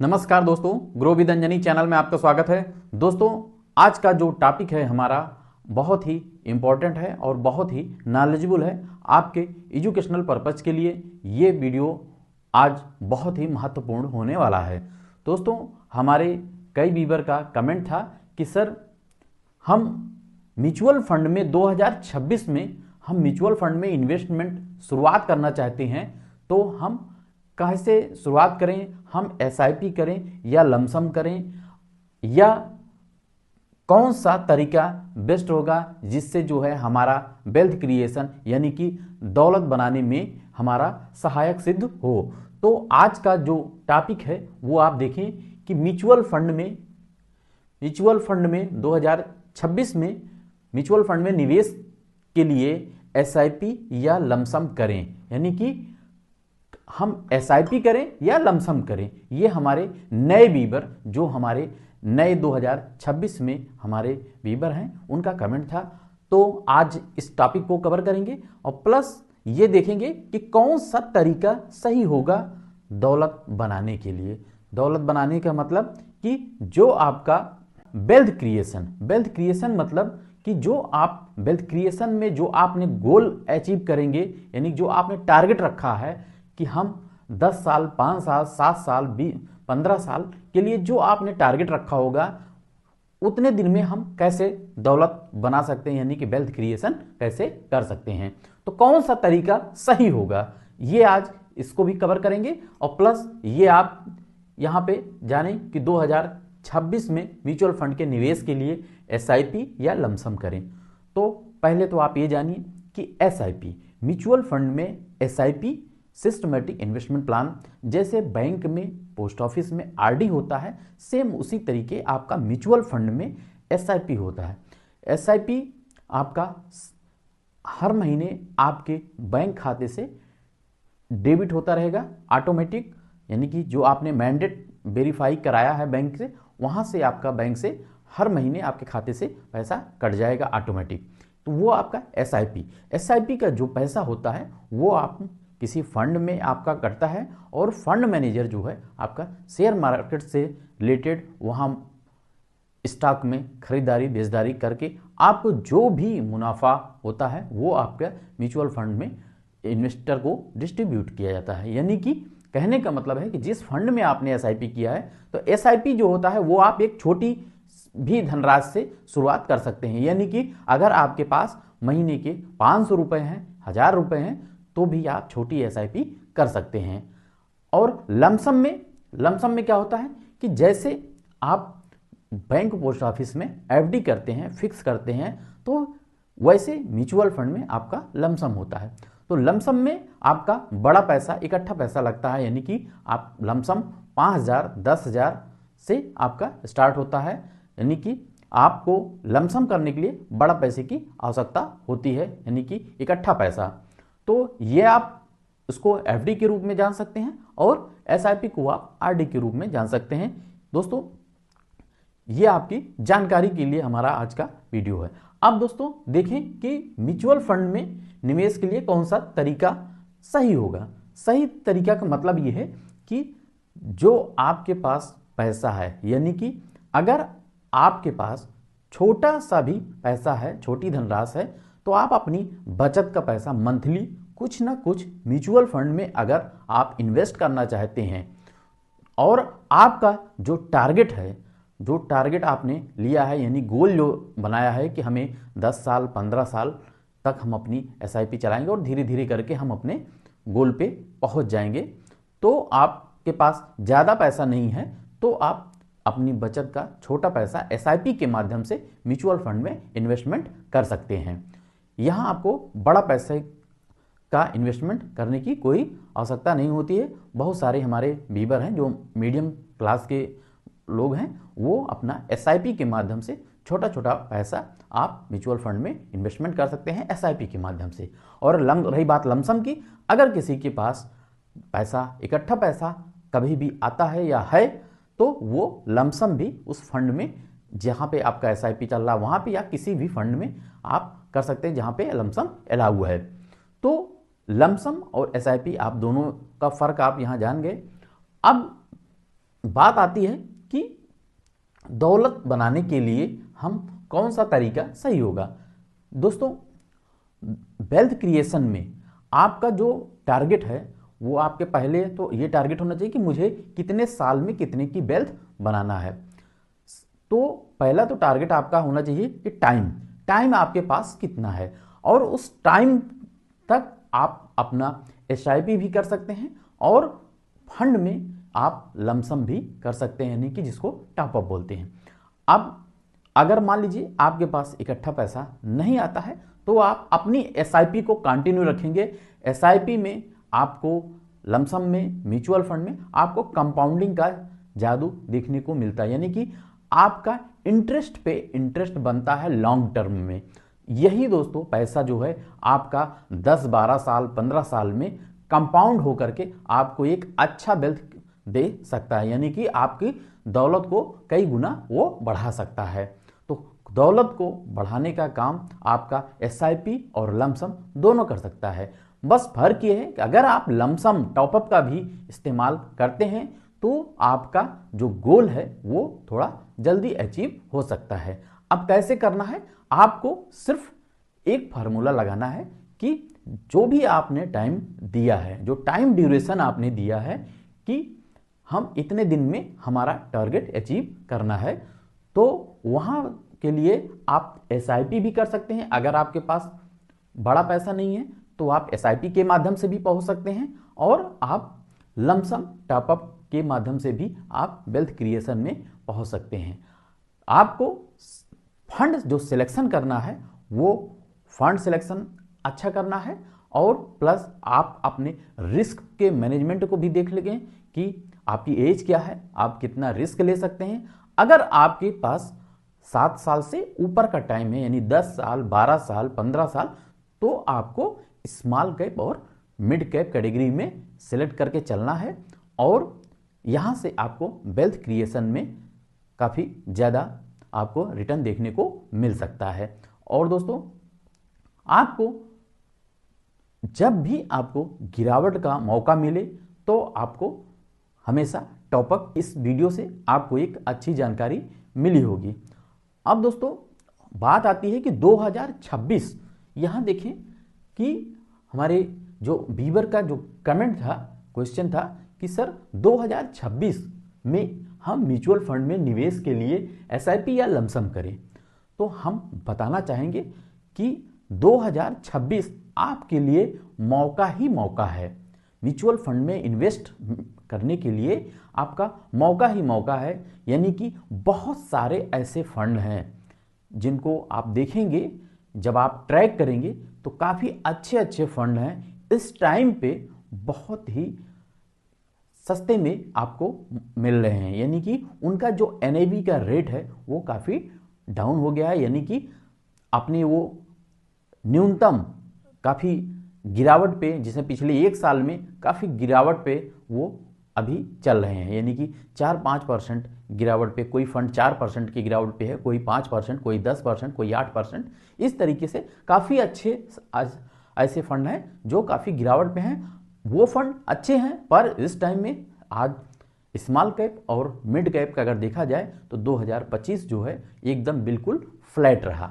नमस्कार दोस्तों, grow with Anjani channel में आपका स्वागत है। दोस्तों, आज का जो टॉपिक है हमारा बहुत ही इम्पोर्टेंट है और बहुत ही नॉलेजेबल है आपके एजुकेशनल पर्पज़ के लिए। ये वीडियो आज बहुत ही महत्वपूर्ण होने वाला है। दोस्तों, हमारे कई व्यूअर का कमेंट था कि सर हम म्यूचुअल फंड में 2026 में हम म्यूचुअल फंड में इन्वेस्टमेंट शुरुआत करना चाहते हैं, तो हम कैसे शुरुआत करें, हम एसआईपी करें या लमसम करें, या कौन सा तरीका बेस्ट होगा जिससे जो है हमारा वेल्थ क्रिएशन यानी कि दौलत बनाने में हमारा सहायक सिद्ध हो। तो आज का जो टॉपिक है वो आप देखें कि म्यूचुअल फंड में 2026 में म्यूचुअल फंड में निवेश के लिए एसआईपी या लमसम करें, यानी कि हम एसआईपी करें या लमसम करें। ये हमारे नए व्यूअर जो हमारे नए 2026 में हमारे व्यूअर हैं उनका कमेंट था। तो आज इस टॉपिक को कवर करेंगे और प्लस ये देखेंगे कि कौन सा तरीका सही होगा दौलत बनाने के लिए। दौलत बनाने का मतलब कि जो आपका वेल्थ क्रिएशन मतलब कि जो आप वेल्थ क्रिएशन में जो आपने गोल अचीव करेंगे, यानी जो आपने टारगेट रखा है कि हम 10 साल, 5 साल, 7 साल, 15 साल के लिए जो आपने टारगेट रखा होगा, उतने दिन में हम कैसे दौलत बना सकते हैं, यानी कि वेल्थ क्रिएशन कैसे कर सकते हैं। तो कौन सा तरीका सही होगा, ये आज इसको भी कवर करेंगे। और प्लस ये आप यहाँ पे जाने कि 2026 में म्यूचुअल फंड के निवेश के लिए एसआईपी या लमसम करें। तो पहले तो आप ये जानिए कि एसआईपी, म्यूचुअल फंड में एसआईपी सिस्टमेटिक इन्वेस्टमेंट प्लान, जैसे बैंक में, पोस्ट ऑफिस में आरडी होता है, सेम उसी तरीके आपका म्यूचुअल फंड में एसआईपी होता है। एसआईपी आपका हर महीने आपके बैंक खाते से डेबिट होता रहेगा ऑटोमेटिक, यानी कि जो आपने मैंडेट वेरीफाई कराया है बैंक से, वहाँ से आपका बैंक से हर महीने आपके खाते से पैसा कट जाएगा ऑटोमेटिक। तो वो आपका एसआईपी का जो पैसा होता है वो आप किसी फंड में आपका कटता है, और फंड मैनेजर जो है आपका शेयर मार्केट से रिलेटेड वहाँ स्टॉक में खरीदारी बेचदारी करके आपको जो भी मुनाफा होता है वो आपका म्यूचुअल फंड में इन्वेस्टर को डिस्ट्रीब्यूट किया जाता है। यानी कि कहने का मतलब है कि जिस फंड में आपने एसआईपी किया है, तो एसआईपी जो होता है वो आप एक छोटी भी धनराशि से शुरुआत कर सकते हैं। यानी कि अगर आपके पास महीने के 500 रुपये हैं, 1000 रुपये हैं, तो भी आप छोटी एसआईपी कर सकते हैं। और लमसम में क्या होता है कि जैसे आप बैंक, पोस्ट ऑफिस में एफडी करते हैं, फिक्स करते हैं, तो वैसे म्यूचुअल फंड में आपका लमसम होता है। तो लमसम में आपका बड़ा पैसा, इकट्ठा पैसा लगता है, यानी कि आप लमसम 5000, 10,000 से आपका स्टार्ट होता है। यानी कि आपको लमसम करने के लिए बड़ा पैसे की आवश्यकता होती है, यानी कि इकट्ठा पैसा। तो ये आप इसको एफडी के रूप में जान सकते हैं और एसआईपी को आप आरडी के रूप में जान सकते हैं। दोस्तों, ये आपकी जानकारी के लिए हमारा आज का वीडियो है। अब दोस्तों देखें कि म्यूचुअल फंड में निवेश के लिए कौन सा तरीका सही होगा। सही तरीका का मतलब ये है कि जो आपके पास पैसा है, यानी कि अगर आपके पास छोटा सा भी पैसा है, छोटी धनराशि है, तो आप अपनी बचत का पैसा मंथली कुछ ना कुछ म्यूचुअल फंड में अगर आप इन्वेस्ट करना चाहते हैं, और आपका जो टारगेट आपने लिया है, यानी गोल जो बनाया है कि हमें 10 साल, 15 साल तक हम अपनी एसआईपी चलाएंगे और धीरे धीरे करके हम अपने गोल पे पहुंच जाएंगे, तो आपके पास ज़्यादा पैसा नहीं है, तो आप अपनी बचत का छोटा पैसा एसआईपी के माध्यम से म्यूचुअल फंड में इन्वेस्टमेंट कर सकते हैं। यहाँ आपको बड़ा पैसे का इन्वेस्टमेंट करने की कोई आवश्यकता नहीं होती है। बहुत सारे हमारे व्यूअर हैं जो मीडियम क्लास के लोग हैं, वो अपना एसआईपी के माध्यम से छोटा छोटा पैसा आप म्यूचुअल फंड में इन्वेस्टमेंट कर सकते हैं एसआईपी के माध्यम से। और रही बात लमसम की, अगर किसी के पास पैसा, इकट्ठा पैसा कभी भी आता है या है, तो वो लमसम भी उस फंड में जहाँ पे आपका एसआईपी चल रहा है वहाँ पे या किसी भी फंड में आप कर सकते हैं जहाँ पे लमसम अलाउ है। तो लमसम और एसआईपी आप दोनों का फ़र्क आप यहाँ जान गए। अब बात आती है कि दौलत बनाने के लिए हम कौन सा तरीका सही होगा। दोस्तों, वेल्थ क्रिएशन में आपका जो टारगेट है वो आपके पहले तो ये टारगेट होना चाहिए कि मुझे कितने साल में कितने की वेल्थ बनाना है। तो पहला तो टारगेट आपका होना चाहिए कि टाइम आपके पास कितना है, और उस टाइम तक आप अपना एसआईपी भी कर सकते हैं और फंड में आप लमसम भी कर सकते हैं, यानी कि जिसको टॉपअप बोलते हैं। अब अगर मान लीजिए आपके पास इकट्ठा पैसा नहीं आता है तो आप अपनी एसआईपी को कंटिन्यू रखेंगे। एसआईपी में आपको लमसम में, म्यूचुअल फंड में आपको कंपाउंडिंग का जादू देखने को मिलता है, यानी कि आपका इंटरेस्ट पे इंटरेस्ट बनता है लॉन्ग टर्म में। यही दोस्तों पैसा जो है आपका 10, 12 साल, 15 साल में कंपाउंड होकर के आपको एक अच्छा वेल्थ दे सकता है, यानी कि आपकी दौलत को कई गुना वो बढ़ा सकता है। तो दौलत को बढ़ाने का काम आपका एसआईपी और लमसम दोनों कर सकता है। बस फर्क ये है कि अगर आप लमसम टॉपअप का भी इस्तेमाल करते हैं तो आपका जो गोल है वो थोड़ा जल्दी अचीव हो सकता है। अब कैसे करना है, आपको सिर्फ एक फार्मूला लगाना है कि जो भी आपने टाइम दिया है, जो टाइम ड्यूरेशन आपने दिया है कि हम इतने दिन में हमारा टारगेट अचीव करना है, तो वहाँ के लिए आप एसआईपी भी कर सकते हैं। अगर आपके पास बड़ा पैसा नहीं है तो आप एसआईपी के माध्यम से भी पहुँच सकते हैं, और आप लमसम टॉपअप के माध्यम से भी आप वेल्थ क्रिएशन में पहुँच सकते हैं। आपको फंड जो सिलेक्शन करना है वो फंड सिलेक्शन अच्छा करना है, और प्लस आप अपने रिस्क के मैनेजमेंट को भी देख लेंगे कि आपकी एज क्या है, आप कितना रिस्क ले सकते हैं। अगर आपके पास 7 साल से ऊपर का टाइम है, यानी 10 साल, 12 साल, 15 साल, तो आपको स्मॉल कैप और मिड कैप कैटेगरी में सिलेक्ट करके चलना है, और यहाँ से आपको वेल्थ क्रिएशन में काफ़ी ज़्यादा आपको रिटर्न देखने को मिल सकता है। और दोस्तों, आपको जब भी आपको गिरावट का मौका मिले तो आपको हमेशा टॉपअप, इस वीडियो से आपको एक अच्छी जानकारी मिली होगी। अब दोस्तों बात आती है कि 2026, यहाँ देखें कि हमारे जो व्यूअर का जो कमेंट था, क्वेश्चन था कि सर 2026 में हम म्यूचुअल फंड में निवेश के लिए एसआईपी या लमसम करें। तो हम बताना चाहेंगे कि 2026 आपके लिए मौका ही मौका है। म्यूचुअल फंड में इन्वेस्ट करने के लिए आपका मौका ही मौका है, यानी कि बहुत सारे ऐसे फंड हैं जिनको आप देखेंगे, जब आप ट्रैक करेंगे तो काफ़ी अच्छे अच्छे फंड हैं। इस टाइम पे बहुत ही सस्ते में आपको मिल रहे हैं, यानी कि उनका जो एनएवी का रेट है वो काफ़ी डाउन हो गया है, यानी कि अपने वो न्यूनतम काफ़ी गिरावट पे, जिसे पिछले 1 साल में काफ़ी गिरावट पे वो अभी चल रहे हैं, यानी कि 4-5% गिरावट पे। कोई फंड 4% की गिरावट पे है, कोई 5%, कोई 10%, कोई 8%। इस तरीके से काफ़ी अच्छे ऐसे फंड हैं जो काफ़ी गिरावट पे हैं। वो फंड अच्छे हैं, पर इस टाइम में आज स्मॉल कैप और मिड कैप का अगर देखा जाए तो 2025 जो है एकदम बिल्कुल फ्लैट रहा।